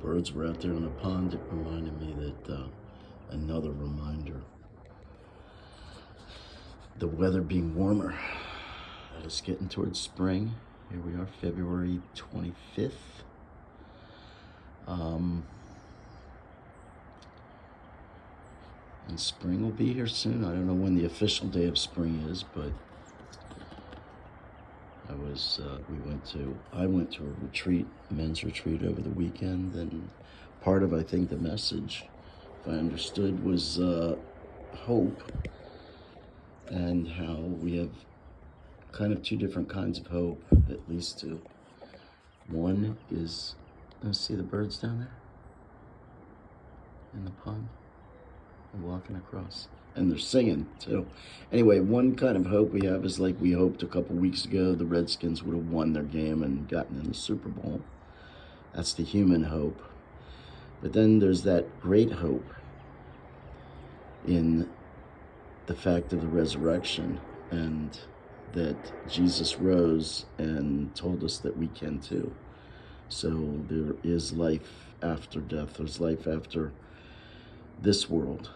birds were out there in the pond, it reminded me that another reminder, the weather being warmer, that it's getting towards spring. Here we are, February 25th. And spring will be here soon. I don't know when the official day of spring is, but I went to a retreat, a men's retreat over the weekend, and part of, I think, the message, if I understood, was hope, and how we have kind of two different kinds of hope, at least two. One is, see the birds down there in the pond? They're walking across. And they're singing, too. Anyway, one kind of hope we have is like we hoped a couple weeks ago the Redskins would have won their game and gotten in the Super Bowl. That's the human hope. But then there's that great hope in the fact of the resurrection, and that Jesus rose and told us that we can too. So there is life after death. There's life after this world.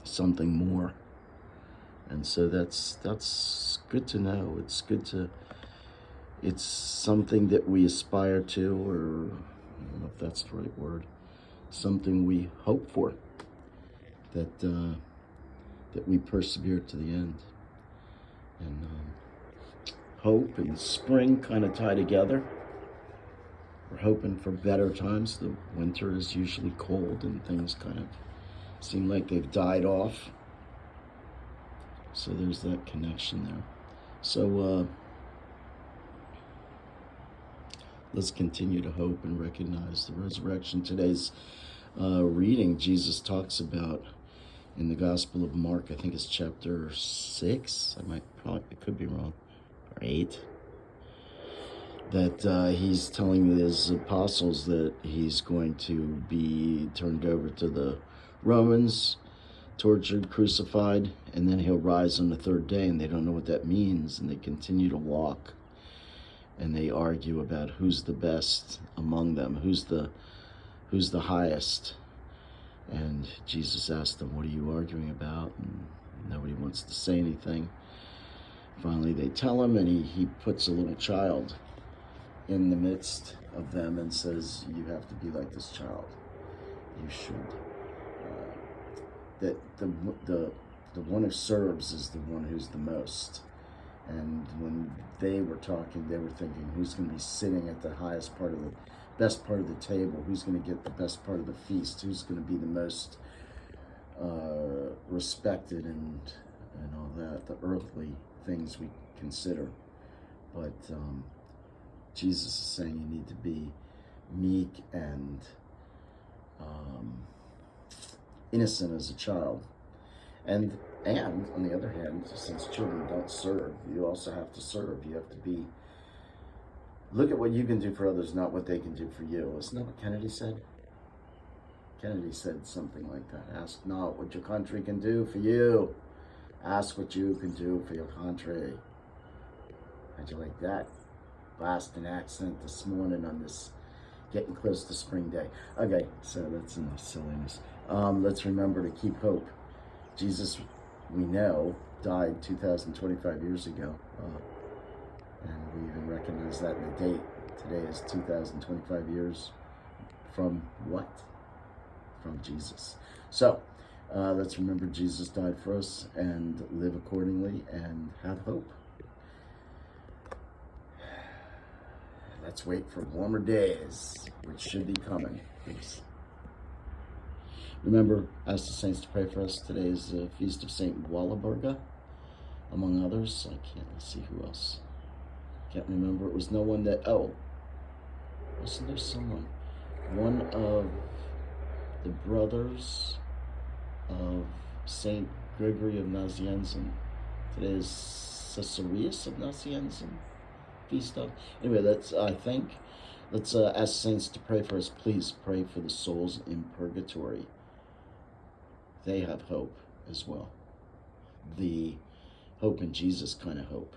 Something more. And so that's good to know. It's something that we aspire to, or I don't know if that's the right word, something we hope for, that we persevere to the end. And hope and spring kind of tie together. We're hoping for better times. The winter is usually cold and things kind of seem like they've died off. So there's that connection there. So let's continue to hope and recognize the resurrection. Today's reading, Jesus talks about in the Gospel of Mark, I think it's chapter 6. I could be wrong, or 8. That he's telling his apostles that he's going to be turned over to the Romans, tortured, crucified, and then he'll rise on the third day, and they don't know what that means, and they continue to walk, and they argue about who's the best among them, who's the highest. And Jesus asked them, what are you arguing about? And nobody wants to say anything. Finally they tell him, and he puts a little child in the midst of them and says, you have to be like this child. You should. That the one who serves is the one who's the most. And when they were talking, they were thinking, who's going to be sitting at the best part of the table? Who's going to get the best part of the feast? Who's going to be the most respected and all that, the earthly things we consider. But Jesus is saying you need to be meek and innocent as a child. And on the other hand, since children don't serve, you also have to serve. You have to look at what you can do for others, not what they can do for you. Isn't that what Kennedy said? Kennedy said something like that. Ask not what your country can do for you. Ask what you can do for your country. How'd you like that? Boston accent this morning on this getting close to spring day. Okay, so that's enough silliness. Let's remember to keep hope. Jesus, we know, died 2,025 years ago. And we even recognize that in the date. Today is 2,025 years from what? From Jesus. So, let's remember Jesus died for us and live accordingly and have hope. Let's wait for warmer days, which should be coming. Peace. Remember, ask the saints to pray for us. Today is the feast of Saint Walburga, among others. Let's see who else. Can't remember. It was no one that, wasn't there someone? One of the brothers of Saint Gregory of Nazianzen. Today is Caesarius of Nazianzen. Feast of. Anyway, let's ask saints to pray for us. Please pray for the souls in purgatory. They have hope as well. The hope in Jesus kind of hope.